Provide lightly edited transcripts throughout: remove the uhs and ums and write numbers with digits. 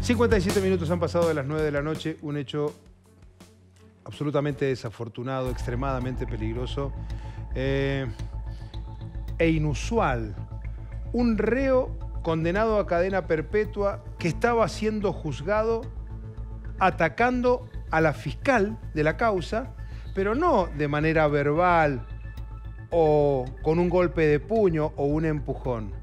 57 minutos han pasado de las 9 de la noche, un hecho absolutamente desafortunado, extremadamente peligroso e inusual. Un reo condenado a cadena perpetua que estaba siendo juzgado atacando a la fiscal de la causa, pero no de manera verbal o con un golpe de puño o un empujón.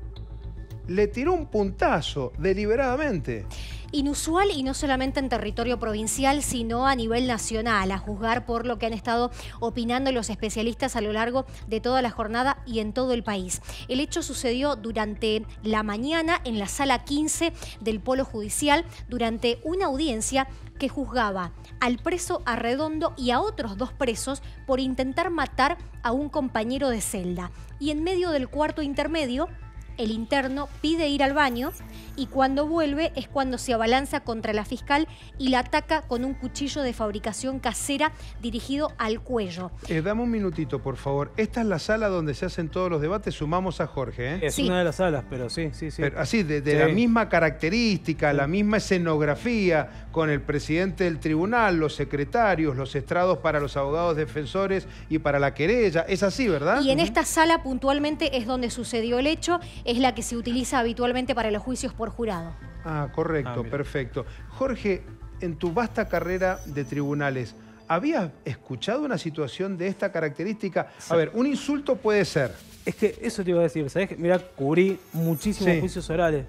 Le tiró un puntazo deliberadamente. Inusual, y no solamente en territorio provincial, sino a nivel nacional, a juzgar por lo que han estado opinando los especialistas a lo largo de toda la jornada y en todo el país. El hecho sucedió durante la mañana en la sala 15 del Polo Judicial, durante una audiencia que juzgaba al preso Arredondo y a otros 2 presos por intentar matar a un compañero de celda. Y en medio del cuarto intermedio, el interno pide ir al baño y cuando vuelve es cuando se abalanza contra la fiscal y la ataca con un cuchillo de fabricación casera dirigido al cuello. Dame un minutito, por favor. Esta es la sala donde se hacen todos los debates. Sumamos a Jorge, ¿eh? Es Sí. una de las salas, pero sí. Pero así, de Sí. la misma característica, la misma escenografía, con el presidente del tribunal, los secretarios, los estrados para los abogados defensores y para la querella. Es así, ¿verdad? Y en esta sala puntualmente es donde sucedió el hecho, es la que se utiliza habitualmente para los juicios por jurado. Ah, correcto, mira. perfecto. Jorge, en tu vasta carrera de tribunales, ¿habías escuchado una situación de esta característica? A ver, un insulto puede ser. Es que eso te iba a decir, ¿sabés? Mirá, cubrí muchísimos Sí. juicios orales.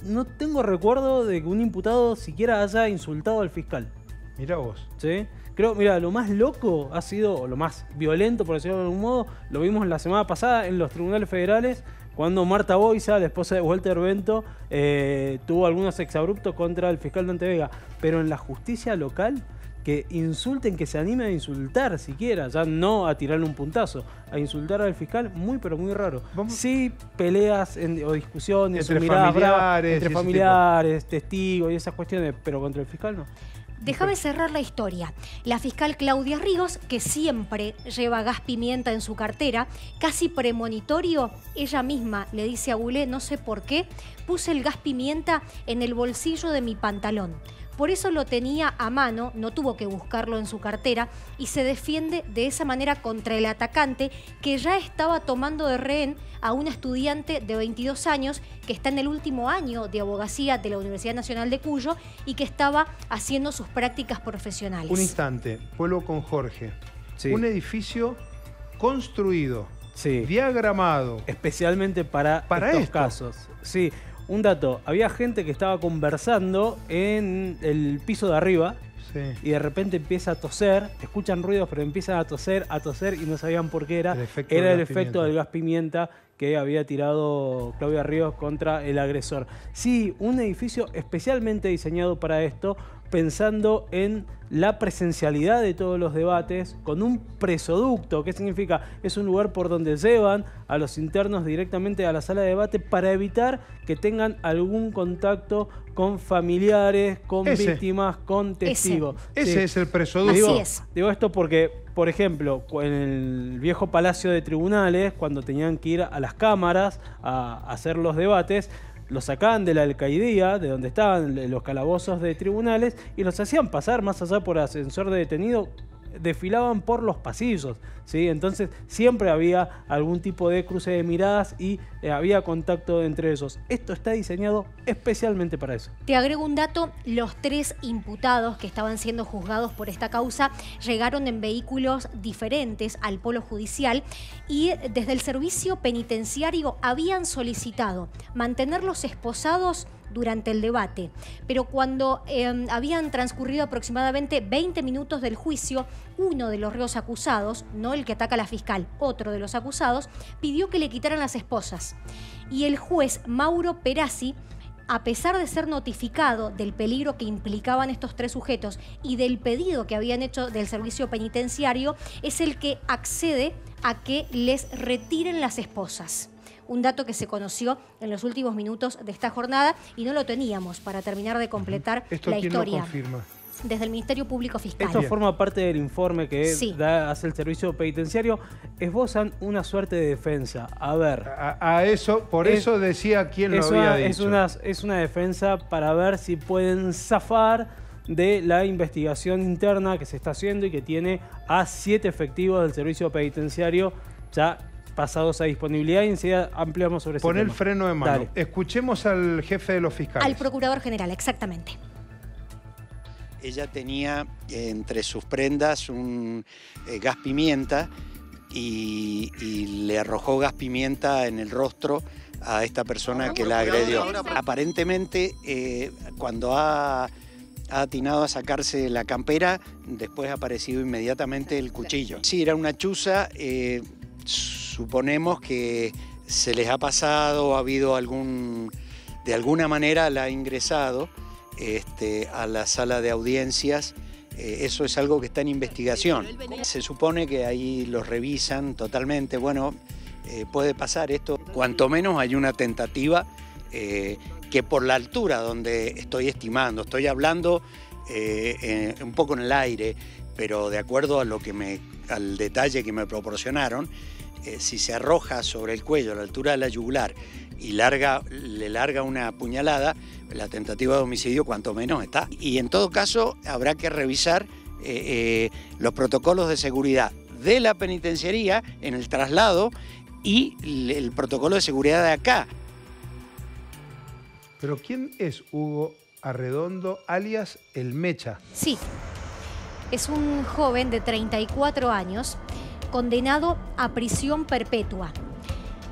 No tengo recuerdo de que un imputado siquiera haya insultado al fiscal. Mirá vos. ¿Sí? Creo, mira, lo más loco ha sido, o lo más violento, por decirlo de algún modo, lo vimos la semana pasada en los tribunales federales, cuando Marta Boisa, la esposa de Walter Bento, tuvo algunos exabruptos contra el fiscal Dante Vega. Pero en la justicia local, que insulten, que se animen a insultar siquiera, ya no a tirarle un puntazo, a insultar al fiscal, muy pero muy raro. Sí, peleas o discusiones, Entre miradas bravas, familiares entre y ese familiares, testigos y esas cuestiones, pero contra el fiscal no. Déjame cerrar la historia. La fiscal Claudia Ríos, que siempre lleva gas pimienta en su cartera, casi premonitorio, ella misma le dice a Goulet, no sé por qué, puse el gas pimienta en el bolsillo de mi pantalón. Por eso lo tenía a mano, no tuvo que buscarlo en su cartera y se defiende de esa manera contra el atacante que ya estaba tomando de rehén a una estudiante de 22 años que está en el último año de abogacía de la Universidad Nacional de Cuyo y que estaba haciendo sus prácticas profesionales. Un instante, vuelvo con Jorge. Sí. Un edificio construido, Sí. diagramado. Especialmente para estos esto. casos. Sí, un dato. Había gente que estaba conversando en el piso de arriba Sí. y de repente empieza a toser. Escuchan ruidos, pero empiezan a toser y no sabían por qué era. El efecto Era del el gas efecto pimienta. del gas pimienta que había tirado Claudia Ríos contra el agresor. Sí, un edificio especialmente diseñado para esto, pensando en la presencialidad de todos los debates, con un presoducto. ¿Qué significa? Es un lugar por donde llevan a los internos directamente a la sala de debate para evitar que tengan algún contacto con familiares, con víctimas, con testigos. Ese Sí. es el presoducto. Así es. Digo esto porque, por ejemplo, en el viejo Palacio de Tribunales, cuando tenían que ir a las cámaras a hacer los debates, los sacaban de la alcaidía, de donde estaban los calabozos de tribunales, y los hacían pasar más allá por ascensor de detenido, desfilaban por los pasillos, ¿sí? Entonces siempre había algún tipo de cruce de miradas y había contacto entre ellos. Esto está diseñado especialmente para eso. Te agrego un dato, los 3 imputados que estaban siendo juzgados por esta causa llegaron en vehículos diferentes al Polo Judicial y desde el servicio penitenciario habían solicitado mantenerlos esposados durante el debate, pero cuando habían transcurrido aproximadamente 20 minutos del juicio, uno de los reos acusados, no el que ataca a la fiscal, otro de los acusados, pidió que le quitaran las esposas. Y el juez Mauro Perazzi, a pesar de ser notificado del peligro que implicaban estos 3 sujetos y del pedido que habían hecho del servicio penitenciario, es el que accede a que les retiren las esposas. Un dato que se conoció en los últimos minutos de esta jornada y no lo teníamos para terminar de completar ¿Esto la quién historia. lo confirma? desde el Ministerio Público Fiscal. Esto forma parte del informe que Sí. hace el servicio penitenciario. Esbozan una suerte de defensa. A ver. A eso, por eso decía quién lo había dicho. Es una defensa para ver si pueden zafar de la investigación interna que se está haciendo y que tiene a 7 efectivos del servicio penitenciario ya pasados a disponibilidad, y enseguida ampliamos sobre ese Pon el tema. freno de mano. Dale. Escuchemos al jefe de los fiscales. Al procurador general, exactamente. Ella tenía entre sus prendas un gas pimienta y le arrojó gas pimienta en el rostro a esta persona que la agredió. Aparentemente, cuando ha atinado a sacarse la campera, después ha aparecido inmediatamente el cuchillo. Sí, era una chuza. Suponemos que se les ha pasado, ha habido de alguna manera la ha ingresado a la sala de audiencias. Eso es algo que está en investigación. Se supone que ahí los revisan totalmente. Bueno, puede pasar esto. Cuanto menos hay una tentativa que por la altura donde estoy estimando, estoy hablando un poco en el aire, pero de acuerdo a al detalle que me proporcionaron, si se arroja sobre el cuello a la altura de la yugular y le larga una puñalada, la tentativa de homicidio cuanto menos está. Y en todo caso habrá que revisar los protocolos de seguridad de la penitenciaría en el traslado y el protocolo de seguridad de acá. Pero ¿quién es Hugo Arredondo, alias El Mecha? Sí, es un joven de 34 años condenado a prisión perpetua.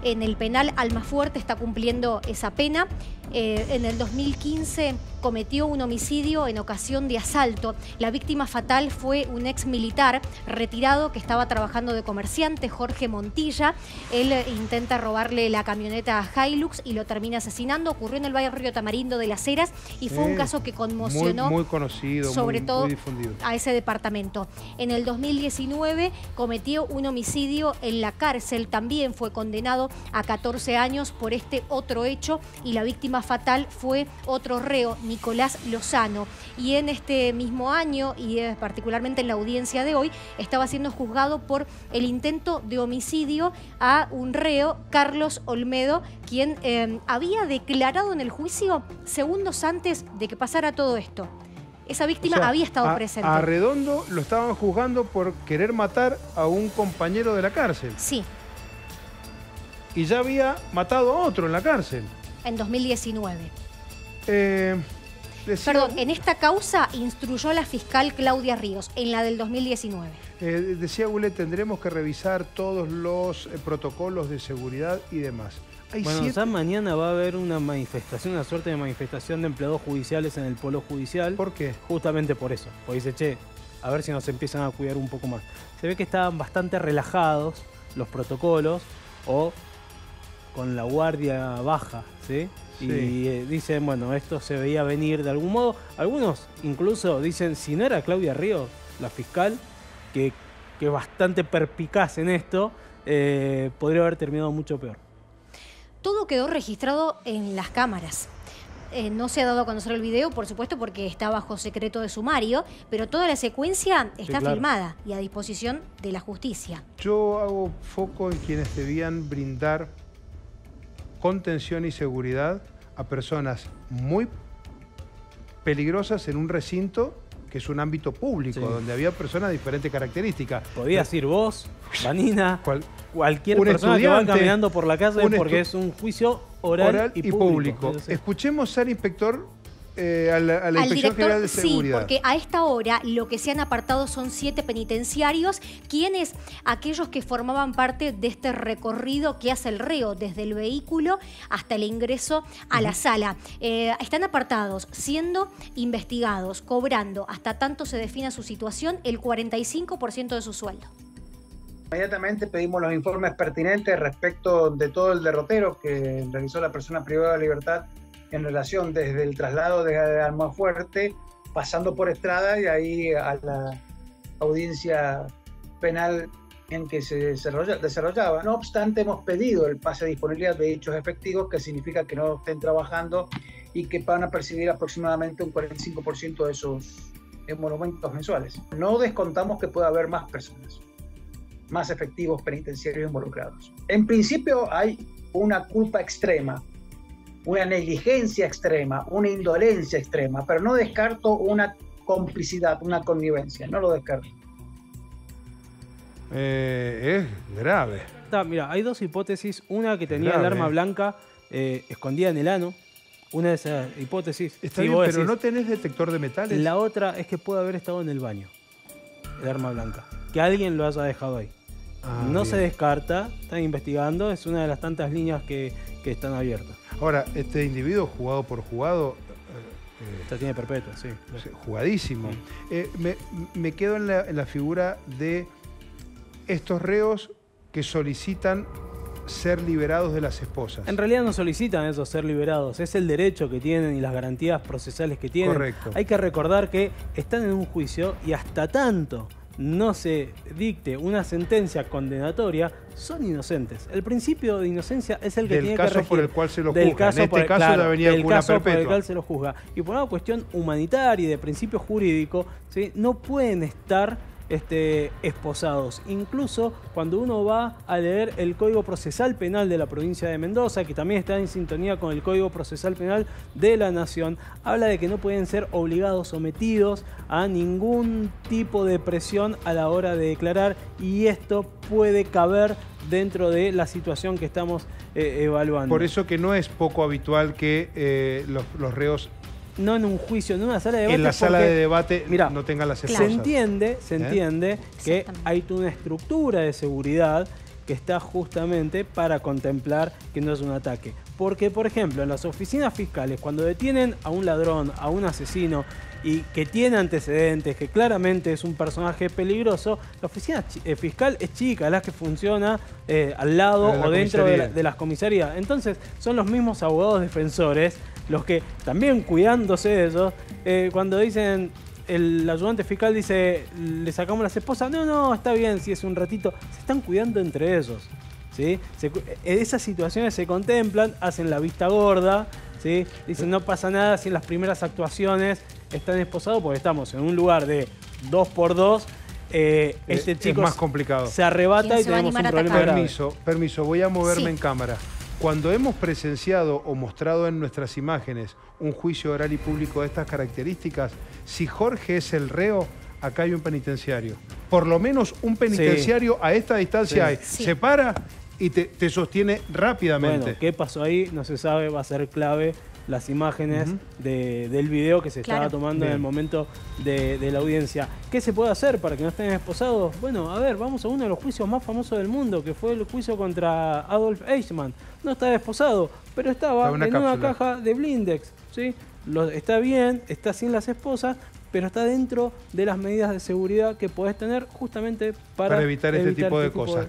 En el penal Almafuerte está cumpliendo esa pena. En el 2015 cometió un homicidio en ocasión de asalto. La víctima fatal fue un ex militar retirado que estaba trabajando de comerciante, Jorge Montilla. Él intenta robarle la camioneta a Hilux y lo termina asesinando. Ocurrió en el barrio Tamarindo de Las Heras y fue un caso que conmocionó muy conocido, sobre todo muy difundido a ese departamento. En el 2019 cometió un homicidio en la cárcel. También fue condenado a 14 años por este otro hecho y la víctima fatal fue otro reo, Nicolás Lozano. Y en este mismo año, y particularmente en la audiencia de hoy, estaba siendo juzgado por el intento de homicidio a un reo, Carlos Olmedo, quien había declarado en el juicio segundos antes de que pasara todo esto. Esa víctima había estado presente. A Arredondo lo estaban juzgando por querer matar a un compañero de la cárcel. Sí. Y ya había matado a otro en la cárcel. En 2019. Perdón, en esta causa instruyó la fiscal Claudia Ríos, en la del 2019. Decía Goulet, tendremos que revisar todos los protocolos de seguridad y demás. Bueno, ya mañana va a haber una manifestación, una suerte de manifestación de empleados judiciales en el Polo Judicial. ¿Por qué? Justamente por eso. Porque dice, che, a ver si nos empiezan a cuidar un poco más. Se ve que estaban bastante relajados los protocolos o con la guardia baja, ¿sí? Sí. Y dicen, bueno, esto se veía venir de algún modo. Algunos incluso dicen, si no era Claudia Ríos, la fiscal, que es bastante perspicaz en esto, podría haber terminado mucho peor. Todo quedó registrado en las cámaras. No se ha dado a conocer el video, por supuesto, porque está bajo secreto de sumario, pero toda la secuencia está filmada y a disposición de la justicia. Yo hago foco en quienes debían brindar contención y seguridad a personas muy peligrosas en un recinto que es un ámbito público, donde había personas de diferentes características. Podías ir vos, Vanina, cualquier un persona que va caminando por la calle, porque es un juicio oral y público. Escuchemos al inspector, a la Inspección General de Seguridad. Sí, porque a esta hora lo que se han apartado son 7 penitenciarios, quienes, aquellos que formaban parte de este recorrido que hace el reo desde el vehículo hasta el ingreso a la sala. Están apartados, siendo investigados, cobrando, hasta tanto se defina su situación, el 45% de su sueldo. Inmediatamente pedimos los informes pertinentes respecto de todo el derrotero que realizó la persona privada de libertad en relación desde el traslado de Almafuerte, pasando por Estrada y ahí a la audiencia penal en que se desarrollaba. No obstante, hemos pedido el pase de disponibilidad de dichos efectivos, que significa que no estén trabajando y que van a percibir aproximadamente un 45% monumentos mensuales. No descontamos que pueda haber más personas, más efectivos penitenciarios involucrados. En principio hay una culpa extrema, una negligencia extrema, una indolencia extrema, pero no descarto una complicidad, una connivencia, no lo descarto. Es grave. Mira, hay dos hipótesis. Una que tenía grave, el arma blanca escondida en el ano. Una de esas hipótesis. Está bien, pero no tenés detector de metales. La otra es que puede haber estado en el baño, el arma blanca. Que alguien lo haya dejado ahí. No bien. se descarta, están investigando, es una de las tantas líneas que están abiertas. Ahora, este individuo, jugado por jugado, Esta tiene perpetua, sí. jugadísimo. Me quedo en la figura de estos reos que solicitan ser liberados de las esposas. En realidad no solicitan eso, ser liberados. Es el derecho que tienen y las garantías procesales que tienen. Correcto. Hay que recordar que están en un juicio y hasta tanto no se dicte una sentencia condenatoria, son inocentes. El principio de inocencia es el que tiene que regir. Del caso por el cual se lo Del juzga. caso En este caso la avenida del Cuna caso por el Perpetua. cual se lo juzga. Y por una cuestión humanitaria y de principio jurídico, ¿sí? No pueden estar esposados. Incluso cuando uno va a leer el Código Procesal Penal de la provincia de Mendoza, que también está en sintonía con el Código Procesal Penal de la Nación, habla de que no pueden ser obligados, sometidos a ningún tipo de presión a la hora de declarar, y esto puede caber dentro de la situación que estamos evaluando. Por eso que no es poco habitual que los reos no en un juicio, en una sala de debate. en la sala porque, de debate mirá, no tengan las esposas. Se entiende que hay toda una estructura de seguridad que está justamente para contemplar que no es un ataque. Porque, por ejemplo, en las oficinas fiscales, cuando detienen a un ladrón, a un asesino, y que tiene antecedentes, que claramente es un personaje peligroso, la oficina fiscal es chica, es la que funciona al lado o dentro de las comisarías. Entonces, son los mismos abogados defensores los que, también cuidándose de ellos, cuando dicen, el ayudante fiscal dice, le sacamos las esposas, no, está bien, si es un ratito, se están cuidando entre ellos, ¿sí? Esas situaciones se contemplan, hacen la vista gorda, ¿sí? Dicen, no pasa nada si en las primeras actuaciones están esposados, porque estamos en un lugar de 2x2, este chico es más complicado. se arrebata y tenemos un problema grave. Permiso, voy a moverme en cámara. Cuando hemos presenciado o mostrado en nuestras imágenes un juicio oral y público de estas características, si Jorge es el reo, acá hay un penitenciario. Por lo menos un penitenciario a esta distancia hay. Se para y te sostiene rápidamente. Bueno, ¿qué pasó ahí? No se sabe, va a ser clave las imágenes del video que se estaba tomando en el momento de la audiencia. ¿Qué se puede hacer para que no estén esposados? Bueno, a ver, vamos a uno de los juicios más famosos del mundo, que fue el juicio contra Adolf Eichmann. No estaba esposado, pero estaba en una caja de blindex, ¿sí? Está bien, está sin las esposas, pero está dentro de las medidas de seguridad que podés tener justamente para evitar este tipo de cosas.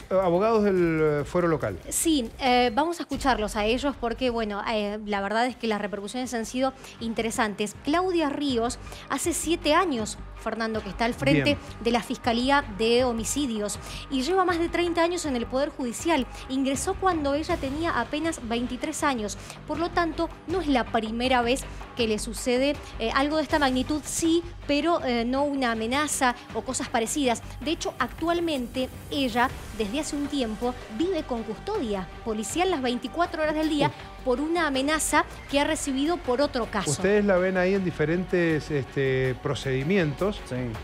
Abogados del fuero local. Sí, vamos a escucharlos a ellos porque, bueno, la verdad es que las repercusiones han sido interesantes. Claudia Ríos, hace 7 años, Fernando, que está al frente de la Fiscalía de Homicidios y lleva más de 30 años en el Poder Judicial. Ingresó cuando ella tenía apenas 23 años. Por lo tanto, no es la primera vez que le sucede algo de esta magnitud, sí, pero no una amenaza o cosas parecidas. De hecho, actualmente ella, desde hace un tiempo, vive con custodia policial las 24 horas del día por una amenaza que ha recibido por otro caso. Ustedes la ven ahí en diferentes procedimientos.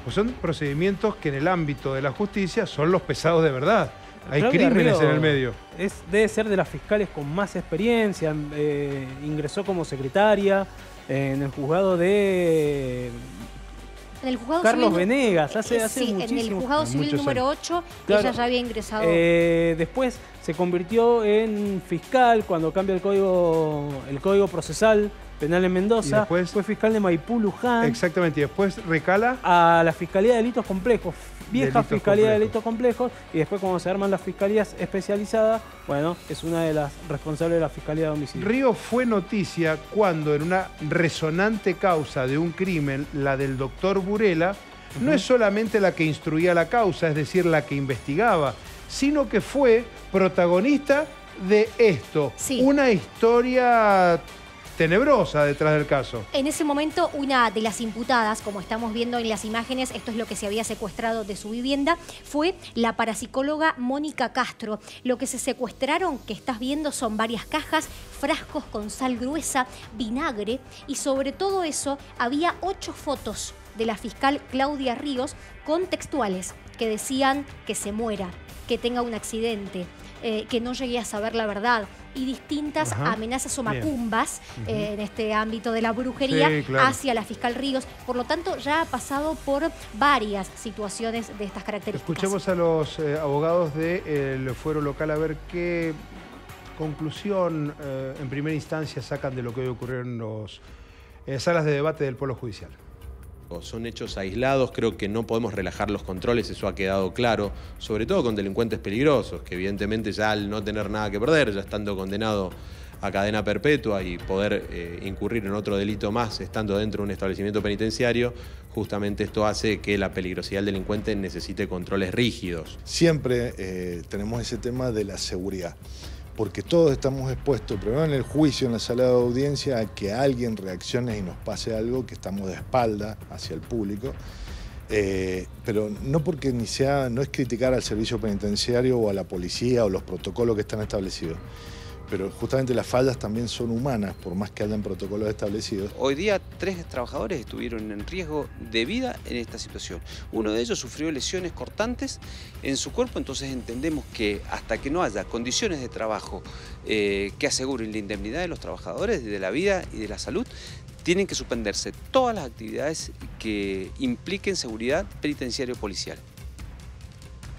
Pues son procedimientos que en el ámbito de la justicia son los pesados de verdad. Hay crímenes en el medio. Debe ser de las fiscales con más experiencia. Ingresó como secretaria en el juzgado de... En el juzgado Carlos civil, Venegas, hace muchísimo. En el juzgado civil número 8, claro, ella ya había ingresado. Después se convirtió en fiscal cuando cambia el código procesal penal en Mendoza. Después, fue fiscal de Maipú, Luján. Exactamente, y después recala a la Fiscalía de Delitos Complejos, vieja Fiscalía de Delitos Complejos, y después cuando se arman las fiscalías especializadas, bueno, es una de las responsables de la Fiscalía de Homicidios. Río fue noticia cuando en una resonante causa de un crimen, la del doctor Burela, no es solamente la que instruía la causa, es decir, la que investigaba, sino que fue protagonista de esto. Una historia tenebrosa detrás del caso. En ese momento, una de las imputadas, como estamos viendo en las imágenes, esto es lo que se había secuestrado de su vivienda, fue la parapsicóloga Mónica Castro. Lo que se secuestraron, que estás viendo, son varias cajas, frascos con sal gruesa, vinagre, y sobre todo eso había 8 fotos de la fiscal Claudia Ríos con textuales que decían que se muera, que tenga un accidente, que no llegue a saber la verdad, y distintas amenazas o macumbas en este ámbito de la brujería hacia la fiscal Ríos. Por lo tanto, ya ha pasado por varias situaciones de estas características. Escuchemos a los abogados del fuero local a ver qué conclusión en primera instancia sacan de lo que hoy ocurrió en las salas de debate del Polo Judicial. Son hechos aislados, creo que no podemos relajar los controles, eso ha quedado claro, sobre todo con delincuentes peligrosos, que evidentemente ya al no tener nada que perder, ya estando condenado a cadena perpetua y poder incurrir en otro delito más estando dentro de un establecimiento penitenciario, justamente esto hace que la peligrosidad del delincuente necesite controles rígidos. Siempre tenemos ese tema de la seguridad, porque todos estamos expuestos, primero en el juicio, en la sala de audiencia, a que alguien reaccione y nos pase algo, que estamos de espalda hacia el público, pero no porque no es criticar al servicio penitenciario o a la policía o los protocolos que están establecidos, pero justamente las fallas también son humanas, por más que hayan protocolos establecidos. Hoy día 3 trabajadores estuvieron en riesgo de vida en esta situación. Uno de ellos sufrió lesiones cortantes en su cuerpo, entonces entendemos que hasta que no haya condiciones de trabajo que aseguren la indemnidad de los trabajadores, de la vida y de la salud, tienen que suspenderse todas las actividades que impliquen seguridad penitenciaria o policial.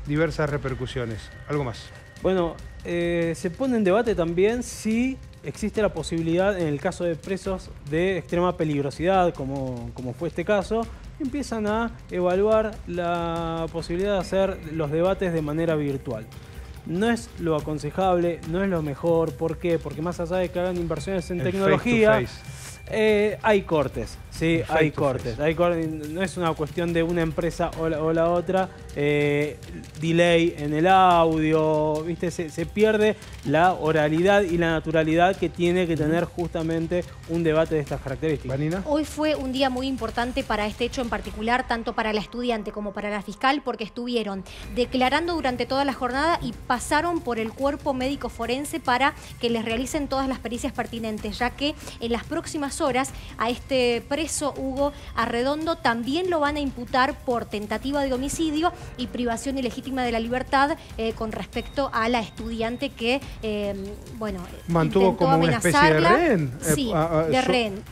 Diversas repercusiones. ¿Algo más? Bueno, se pone en debate también si existe la posibilidad, en el caso de presos de extrema peligrosidad, como fue este caso, empiezan a evaluar la posibilidad de hacer los debates de manera virtual. No es lo aconsejable, no es lo mejor. ¿Por qué? Porque más allá de que hagan inversiones en tecnología, face to face. Hay cortes. Sí, hay cortes. No es una cuestión de una empresa o la otra. Delay en el audio, ¿viste? Se pierde la oralidad y la naturalidad que tiene que tener justamente un debate de estas características. ¿Vanina? Hoy fue un día muy importante para este hecho en particular, tanto para la estudiante como para la fiscal, porque estuvieron declarando durante toda la jornada y pasaron por el cuerpo médico forense para que les realicen todas las pericias pertinentes, ya que en las próximas horas a este preso Hugo Arredondo también lo van a imputar por tentativa de homicidio y privación ilegítima de la libertad con respecto a la estudiante que, mantuvo como una especie de rehén. Sí, de rehén,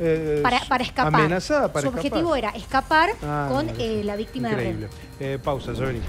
para escapar. Amenazada para escapar. Su objetivo era escapar con la víctima increíble. de rehén. Pausa, ya venimos.